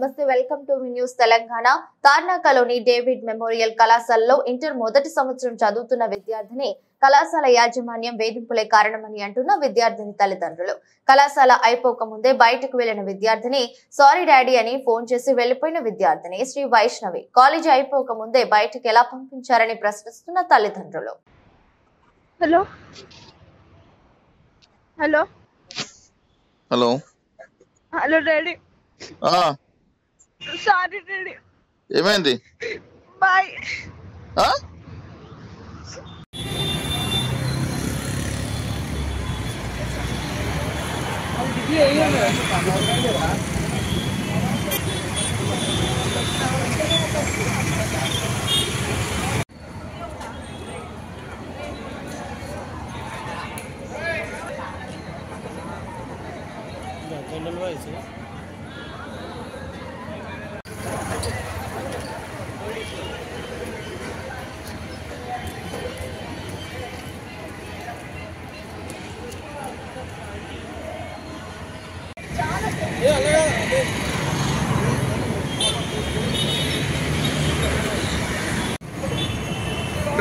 నమస్తే welcome to news Telangana. తార్నాకలోని David memorial కళాశాలలో ఇంటర్ మొదటి సంవత్సరం చదువుతున్న విద్యార్థిని కళాశాల యాజమాన్యం వేధింపులే కారణమని అంటున్న విద్యార్థిని తల్లిదండ్రులు. కళాశాల అయిపోక ముందే బయటకు వెళ్లిన విద్యార్థిని సారీ డాడీ అని ఫోన్ చేసి వెళ్లిపోయిన విద్యార్థిని శ్రీ వైష్ణవి కాలేజీ అయిపోక ముందే బయటకు ఎలా పంపించారని ప్రశ్నిస్తున్న తల్లిదండ్రులు. Hello hello hello hello daddy. Sorry daddy. ఏమైంది? బాయ్.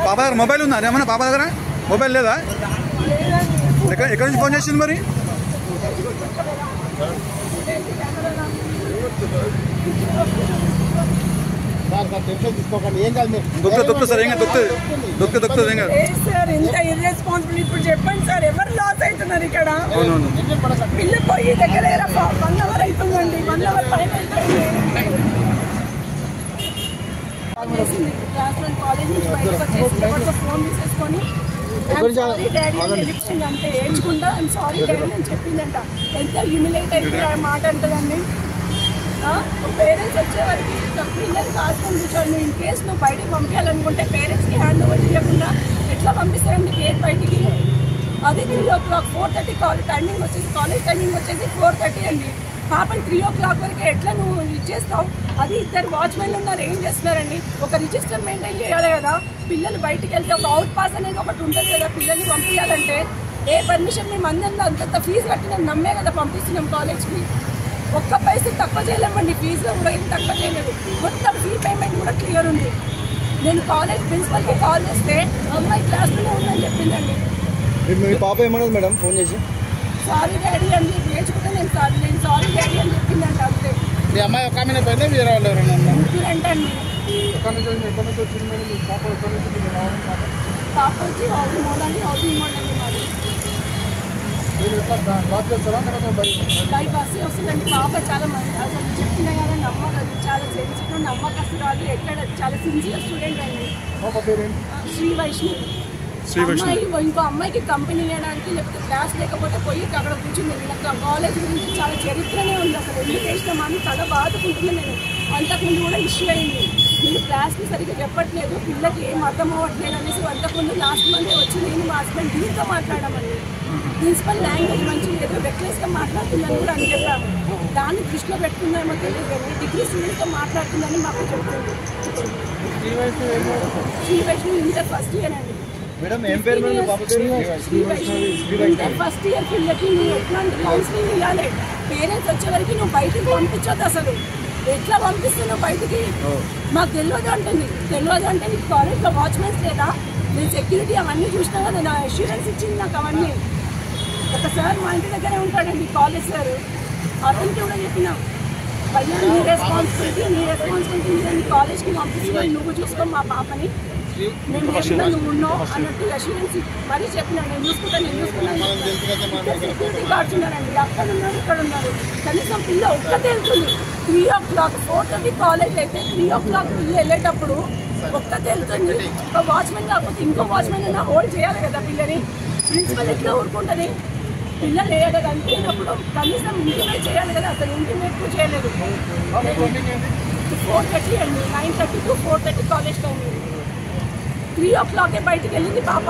పాప దగ్గర మొబైల్ ఉందా? ఏమన్నా పాప దగ్గర మొబైల్ లేదా? ఎక్కడి నుంచి ఫోన్ చేసింది మరి? ఇప్పుడు చెప్పండి సార్, ఎవరు లాస్ అవుతున్నారు ఇక్కడ? పిల్ల పోయి దగ్గర 1 అవర్ అవుతుందండి. 1 అవర్ పైన కాలేజ్ నుంచి బయటకు వచ్చేసి ఎవరితో ఫోన్ తీసేసుకొని అంటే ఏడ్చుకుంటా సారీ డాడీ అని చెప్పిందంట. ఎంత హ్యూమిలేట్ అయితే ఆ మాట అంటదండి. పేరెంట్స్ వచ్చేవారికి పిల్లలు కాసుకొని కూర్చోండి. ఇన్ కేసు నువ్వు బయటకు పంపించాలనుకుంటే పేరెంట్స్కి హ్యాండ్ ఓవర్ చేయకుండా ఎట్లా పంపిస్తారండి గేట్ బయటికి? అది 3 o'clock 4:30 కాలేజ్ టైమింగ్ వచ్చేసి 4:30 అండి. పాపని 3 o'clock వరకు ఎట్లా నువ్వు ఇచ్చేస్తావు? అది 2 వాచ్మెన్లు ఉన్నారు, ఏం చేస్తున్నారండి? ఒక రిజిస్టర్ మెయింటైన్ చేయాలి కదా. పిల్లలు బయటికి వెళ్తే ఒక అవుట్ పాస్ అనేది ఒకటి ఉంటుంది కదా పిల్లల్ని పంపించాలంటే. ఏ పర్మిషన్ మేము అందరిలో అంత ఫీజు కట్టిన నమ్మే కదా పంపిస్తున్నాం కాలేజ్కి. ఒక్క పైసలు తక్కువ చేయలేమండి, ఫీజులో కూడా ఏం తక్కువ చేయలేదు. మొత్తం ఫీ పేమెంట్ కూడా క్లియర్ ఉంది. నేను కాలేజ్ ప్రిన్సిపల్కి కాల్ చేస్తే అమ్మాయి క్లాస్లోనే ఉందని చెప్పిందండి. మీ పాప ఏమన్నది మేడం ఫోన్ చేసి? సారీ డాడీ అని నేర్చుకుంటే నేను సారీ డాడీ అని చెప్పిందంట. అంతే. మీ అమ్మాయి ఒక ఆమె పోయిందా? వేరే వాళ్ళు ఎవరైనా? ముగ్గురంటండి. పాప వచ్చి హౌసింగ్ మోడండి మాది. బై బస్సు వస్తుందండి. పాప చాలా మంది అసలు చెప్తున్నా కదా నమ్మకదు, చాలా సెన్సిటివ్, నమ్మకస్తులు రాదు. ఎక్కడ చాలా సిన్సియర్ స్టూడెంట్ అండి. శ్రీ వైష్ణవి. అమ్మాయి ఇంకో అమ్మాయికి కంపెనీ ఇవ్వడానికి లేకపోతే క్లాస్ లేకపోతే పోయి అక్కడ కూర్చుంది. నాకు కాలేజ్ గురించి చాలా చరిత్రనే ఉంది. అసలు ఎందుకు వేసినామని తల బాదుకుంటుంది. నేను అంతకుముందు కూడా ఇష్యూ అయింది. నేను క్లాస్కి సరిగ్గా చెప్పట్లేదు, పిల్లకి ఏం అర్థం అవ్వట్లేదు అనేసి అంతకుముందు లాస్ట్ మంత్ వచ్చి నేను మా హస్బెండ్ దీంతో మాట్లాడామండి. ప్రిన్సిపల్ లాంగ్వేజ్ మంచిగా లేదు, రెక్లెస్గా మాట్లాడుతుందని కూడా అని చెప్పాము. దాన్ని దృష్టిలో పెట్టుకుందామో తెలియదు కానీ డిగ్రీ స్టూడెంట్స్తో మాట్లాడుతుందని మాకు చెప్తుంది. Shri Vaishnavi inter first year అండి. ఫస్ట్ ఇయర్ పిల్లకి నువ్వు ఎట్లాంటి కౌన్సిలింగ్ ఇవ్వాలి? పేరెంట్స్ వచ్చేవరకు నువ్వు బయటికి పంపించొద్దు. అసలు ఎట్లా పంపిస్తున్నావు బయటికి? మాకు తెలియదు అంటుంది. తెలియదు అంటే నీకు కాలేజ్లో వాచ్మెన్స్ లేదా? నేను సెక్యూరిటీ అవన్నీ చూసినా కదా, నా అష్యూరెన్స్ ఇచ్చింది నాకు అవన్నీ. ఒక సార్ మా ఇంటి దగ్గరే ఉంటాడండి, కాలేజ్ సార్. అతనికి కూడా చెప్పినా పైన నీ రెస్పాన్సిబిలిటీ నీ కాలేజ్కి పంపిస్తున్నాను, నువ్వు చూసుకో మా పాపని. నేను చెప్పినా నువ్వు ఉన్నావు అన్నట్టు అష్యూరెన్స్ మరీ చెప్పినా. నేను చూసుకున్నాను. సెక్యూరిటీ గార్డ్స్ ఉన్నారండి, అక్కడ ఉన్నారు, ఇక్కడ ఉన్నారు. కనీసం పిల్ల ఒక్కతే వెళ్తుంది. 3 o'clock 4:30 కాలేజ్ అయితే 3 o'clock పిల్ల వెళ్ళేటప్పుడు ఒక్కతే వెళ్తుంది. ఒక వాచ్మెన్ కాకపోతే ఇంకో వాచ్మెన్ అయినా హోల్డ్ చేయాలి కదా పిల్లని. ప్రిన్సిపల్ ఎట్లా ఊరుకుంటుంది? పిల్లలు వేయలేదు అనిపినప్పుడు కనీసం ఇంటిమేట్ చేయాలి కదా. అసలు ఇంటిమేట్ కూడా చేయలేదు. 4:30 అండి. 9:30 to 4:30 కాలేజ్ టైం. 3 o'clock బయటికి వెళ్ళింది పాప.